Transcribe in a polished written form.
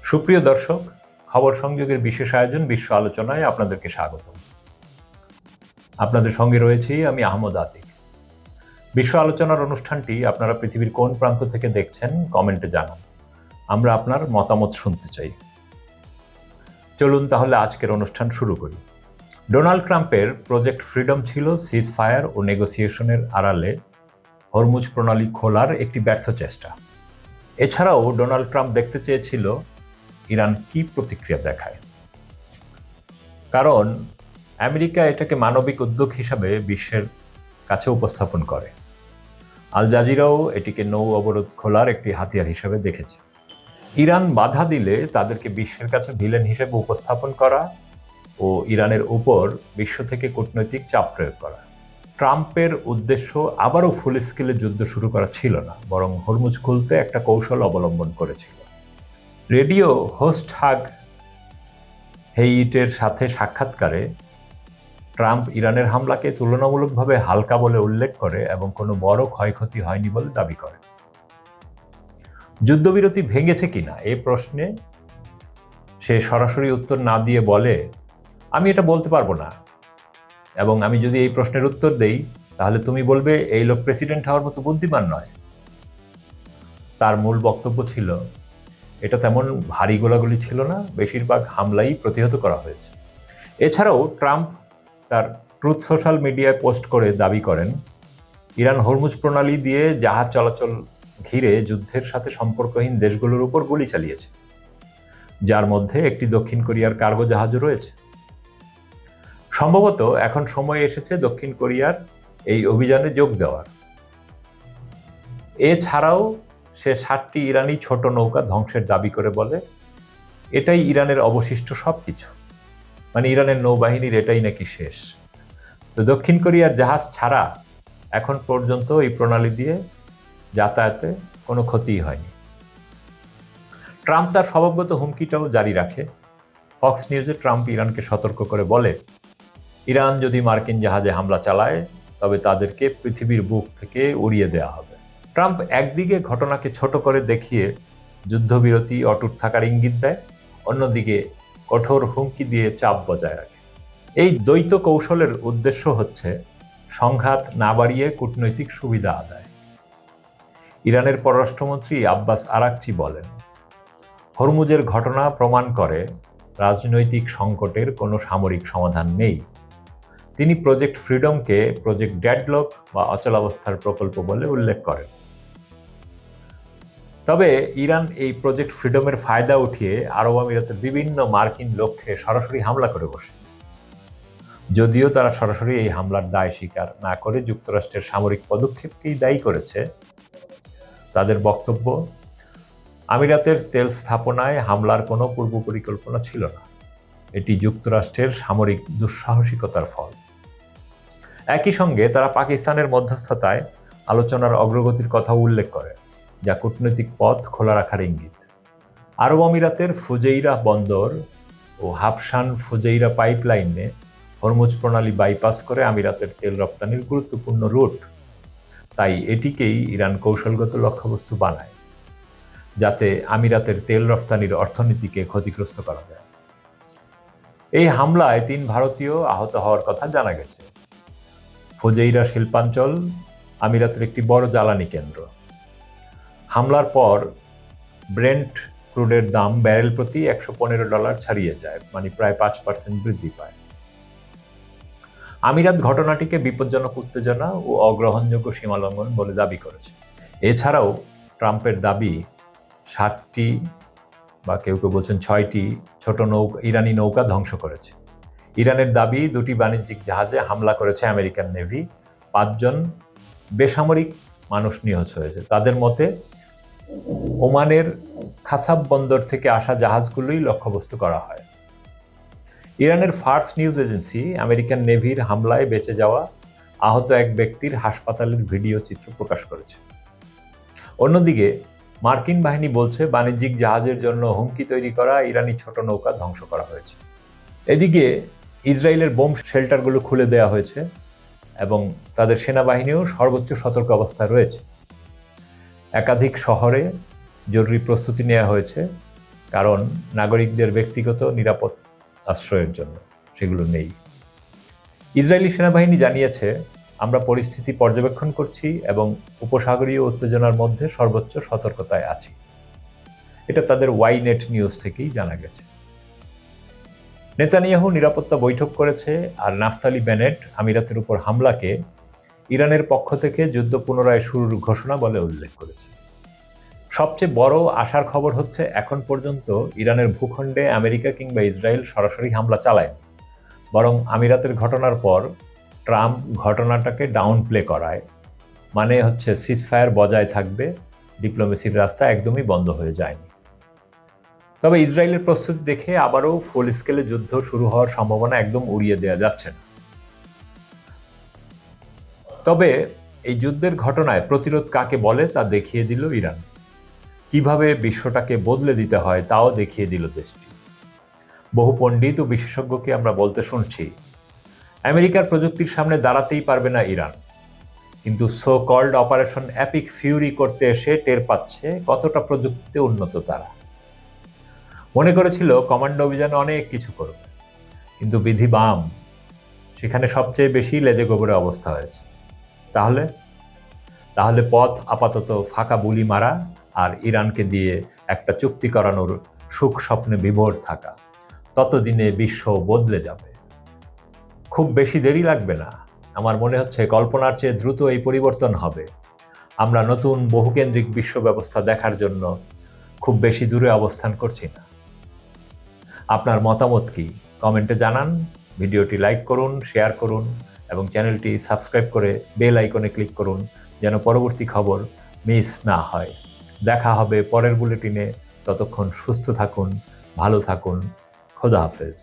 সুপ্রিয় দর্শক, খবর সংযোগের বিশেষ আয়োজন বিশ্ব আলোচনায় আপনাদেরকে স্বাগত। আপনাদের সঙ্গে রয়েছি আমি আহমদ আতিক। বিশ্ব আলোচনার অনুষ্ঠানটি আপনারা পৃথিবীর কোন প্রান্ত থেকে দেখছেন কমেন্টে জানান। আমরা আপনার মতামত শুনতে চাই। চলুন তাহলে আজকের অনুষ্ঠান শুরু করি। ডোনাল্ড ট্রাম্পের প্রজেক্ট ফ্রিডম ছিল সিজ ফায়ার ও নেগোসিয়েশনের আড়ালে হরমুজ প্রণালী খোলার একটি ব্যর্থ চেষ্টা। এছাড়াও ডোনাল্ড ট্রাম্প দেখতে চেয়েছিল ইরান কি প্রতিক্রিয়া দেখায়, কারণ আমেরিকা এটাকে মানবিক উদ্যোগ হিসাবে বিশ্বের কাছে উপস্থাপন করে। আল জাজিরাও এটিকে নৌ অবরোধ খোলার একটি হাতিয়ার হিসেবে দেখেছে। ইরান বাধা দিলে তাদেরকে বিশ্বের কাছে ভিলেন হিসেবে উপস্থাপন করা ও ইরানের উপর বিশ্ব থেকে কূটনৈতিক চাপ প্রয়োগ করা। ট্রাম্পের উদ্দেশ্য আবারও ফুল স্কেলে যুদ্ধ শুরু করা ছিল না, বরং হরমুজ খুলতে একটা কৌশল অবলম্বন করেছিল। রেডিও হোস্ট হাগ হেইটের সাথে সাক্ষাৎকারে ট্রাম্প ইরানের হামলাকে তুলনামূলকভাবে হালকা বলে উল্লেখ করে এবং কোনো বড় ক্ষয়ক্ষতি হয়নি বলে দাবি করে। যুদ্ধবিরতি ভেঙেছে কিনা এই প্রশ্নে সে সরাসরি উত্তর না দিয়ে বলে, আমি এটা বলতে পারবো না, এবং আমি যদি এই প্রশ্নের উত্তর দেই তাহলে তুমি বলবে এই লোক প্রেসিডেন্ট হওয়ার মতো বুদ্ধিমান নয়। তার মূল বক্তব্য ছিল, এটা তেমন ভারী গোলাগুলি ছিল না, বেশিরভাগ হামলাই প্রতিহত করা হয়েছে। এছাড়াও ট্রাম্প তার ট্রুথ সোশ্যাল মিডিয়ায় পোস্ট করে দাবি করেন, ইরান হরমুজ প্রণালী দিয়ে জাহাজ চলাচল ঘিরে যুদ্ধের সাথে সম্পর্কহীন দেশগুলোর উপর গুলি চালিয়েছে, যার মধ্যে একটি দক্ষিণ কোরিয়ার কার্গো জাহাজও রয়েছে। সম্ভবত এখন সময় এসেছে দক্ষিণ কোরিয়ার এই অভিযানে যোগ দেওয়ার। এছাড়াও সে 7টি ইরানি ছোট নৌকা ধ্বংসের দাবি করে বলে, এটাই ইরানের অবশিষ্ট সবকিছু, মানে ইরানের নৌবাহিনীর এটাই নাকি শেষ। তো দক্ষিণ কোরিয়ার জাহাজ ছাড়া এখন পর্যন্ত এই প্রণালী দিয়ে যাতায়াতে কোনো ক্ষতিই হয়নি। ট্রাম্প তার স্বভাবগত হুমকিটাও জারি রাখে। ফক্স নিউজে ট্রাম্প ইরানকে সতর্ক করে বলে, ইরান যদি মার্কিন জাহাজে হামলা চালায় তবে তাদেরকে পৃথিবীর বুক থেকে উড়িয়ে দেওয়া হবে। ট্রাম্প একদিকে ঘটনাকে ছোট করে দেখিয়ে যুদ্ধবিরতি অটুট থাকার ইঙ্গিত দেয়, অন্যদিকে কঠোর হুমকি দিয়ে চাপ বজায় রাখে। এই দ্বৈত কৌশলের উদ্দেশ্য হচ্ছে সংঘাত না বাড়িয়ে কূটনৈতিক সুবিধা আদায়। ইরানের পররাষ্ট্রমন্ত্রী আব্বাস আরাকচি বলেন, হরমুজের ঘটনা প্রমাণ করে রাজনৈতিক সংকটের কোনো সামরিক সমাধান নেই। তিনি প্রজেক্ট ফ্রিডমকে প্রজেক্ট ডেডলক বা অচলাবস্থার প্রকল্প বলে উল্লেখ করেন। তবে ইরান এই প্রজেক্ট ফ্রিডমের ফায়দা উঠিয়ে আরব আমিরাতের বিভিন্ন মার্কিন লক্ষ্যে সরাসরি হামলা করে বসে। যদিও তারা সরাসরি এই হামলার দায় স্বীকার না করে যুক্তরাষ্ট্রের সামরিক পদক্ষেপকেই দায়ী করেছে, তাদের বক্তব্য, আমিরাতের তেল স্থাপনায় হামলার কোনো পূর্ব পরিকল্পনা ছিল না, এটি যুক্তরাষ্ট্রের সামরিক দুঃসাহসিকতার ফল। একই সঙ্গে তারা পাকিস্তানের মধ্যস্থতায় আলোচনার অগ্রগতির কথা উল্লেখ করে, যা কূটনৈতিক পথ খোলা রাখার ইঙ্গিত। আরব আমিরাতের ফুজেইরা বন্দর ও হাবশান ফুজেইরা পাইপলাইনে হরমুজ প্রণালী বাইপাস করে আমিরাতের তেল রপ্তানির গুরুত্বপূর্ণ রুট। তাই এটিকেই ইরান কৌশলগত লক্ষ্যবস্তু বানায়, যাতে আমিরাতের তেল রফতানির অর্থনীতিকে ক্ষতিগ্রস্ত করা যায়। এই হামলায় 3 ভারতীয় আহত হওয়ার কথা জানা গেছে। ফুজেইরা শিল্পাঞ্চল আমিরাতের একটি বড় জ্বালানি কেন্দ্র। হামলার পর ব্রেন্ট ক্রুডের দাম ব্যারেল প্রতি $115 ছাড়িয়ে যায়, মানে প্রায় 5% বৃদ্ধি পায়। আমিরাত ঘটনাটিকে বিপজ্জনক উত্তেজনা ও অগ্রহণযোগ্য সীমালঙ্ঘন বলে দাবি করেছে। এছাড়াও ট্রাম্পের দাবি 7টি বা কেউ কেউ বলছেন 6টি ছোট ইরানি নৌকা ধ্বংস করেছে। ইরানের দাবি 2টি বাণিজ্যিক জাহাজে হামলা করেছে আমেরিকান নেভি, 5 জন বেসামরিক মানুষ নিহত হয়েছে। তাদের মতে ওমানের খাসাব বন্দর থেকে আসা জাহাজগুলোই লক্ষ্যবস্তু করা হয়। ইরানের ফার্স নিউজ এজেন্সি আমেরিকান নেভির হামলায় বেঁচে যাওয়া আহত এক ব্যক্তির হাসপাতালের ভিডিও চিত্র প্রকাশ করেছে। অন্যদিকে মার্কিন বাহিনী বলছে বাণিজ্যিক জাহাজের জন্য হুমকি তৈরি করা ইরানি ছোট নৌকা ধ্বংস করা হয়েছে। এদিকে ইসরায়েলের বোম শেল্টারগুলো খুলে দেওয়া হয়েছে এবং তাদের সেনাবাহিনীও সর্বোচ্চ সতর্ক অবস্থায় রয়েছে। একাধিক শহরে জরুরি প্রস্তুতি নেওয়া হয়েছে, কারণ নাগরিকদের ব্যক্তিগত নিরাপদ আশ্রয়ের জন্য সেগুলো নেই। ইসরায়েলি সেনাবাহিনী জানিয়েছে, আমরা পরিস্থিতি পর্যবেক্ষণ করছি এবং উপসাগরীয় উত্তেজনার মধ্যে সর্বোচ্চ সতর্কতায় আছি। এটা তাদের ওয়াইনেট নিউজ থেকেই জানা গেছে। নেতানিয়াহু নিরাপত্তা বৈঠক করেছে আর নাফতালি বেনেট আমিরাতের উপর হামলাকে ইরানের পক্ষ থেকে যুদ্ধ পুনরায় শুরুর ঘোষণা বলে উল্লেখ করেছে। সবচেয়ে বড় আশার খবর হচ্ছে, এখন পর্যন্ত ইরানের ভূখণ্ডে আমেরিকা কিংবা ইসরায়েল সরাসরি হামলা চালায়নি, বরং আমিরাতের ঘটনার পর ট্রাম্প ঘটনাটাকে ডাউন প্লে করায়। মানে হচ্ছে সিজফায়ার বজায় থাকবে, ডিপ্লোমেসির রাস্তা একদমই বন্ধ হয়ে যায়নি। তবে ইসরায়েলের প্রস্তুতি দেখে আবারও ফুল স্কেলে যুদ্ধ শুরু হওয়ার সম্ভাবনা একদম উড়িয়ে দেওয়া যাচ্ছে না। তবে এই যুদ্ধের ঘটনায় প্রতিরোধ কাকে বলে তা দেখিয়ে দিল ইরান। কিভাবে বিশ্বটাকে বদলে দিতে হয় তাও দেখিয়ে দিল দেশটি। বহু পণ্ডিত ও বিশেষজ্ঞকে আমরা বলতে শুনছি, আমেরিকার প্রযুক্তির সামনে দাঁড়াতেই পারবে না ইরান, কিন্তু so called operation epic fury করতে এসে টের পাচ্ছে কতটা প্রযুক্তিতে উন্নত তারা। মনে করেছিল কমান্ডো অভিযানে অনেক কিছু করবে, কিন্তু বিধি বাম, সেখানে সবচেয়ে বেশি লেজে গোবরে অবস্থা হয়েছে। তাহলে পথ আপাতত ফাঁকা বুলি মারা আর ইরানকে দিয়ে একটা চুক্তি করানোর সুখ স্বপ্নে বিভোর থাকা। ততদিনে বিশ্ব বদলে যাবে। খুব বেশি দেরি লাগবে না। আমার মনে হচ্ছে কল্পনার চেয়ে দ্রুত এই পরিবর্তন হবে। আমরা নতুন বহুকেন্দ্রিক বিশ্ব ব্যবস্থা দেখার জন্য খুব বেশি দূরে অবস্থান করছি না। আপনার মতামত কি? কমেন্টে জানান। ভিডিওটি লাইক করুন, শেয়ার করুন এবং চ্যানেলটি সাবস্ক্রাইব করে বেল আইকনে ক্লিক করুন যেন পরবর্তী খবর মিস না হয়। দেখা হবে পরের বুলেটিনে। ততক্ষণ সুস্থ থাকুন, ভালো থাকুন। খোদা হাফেজ।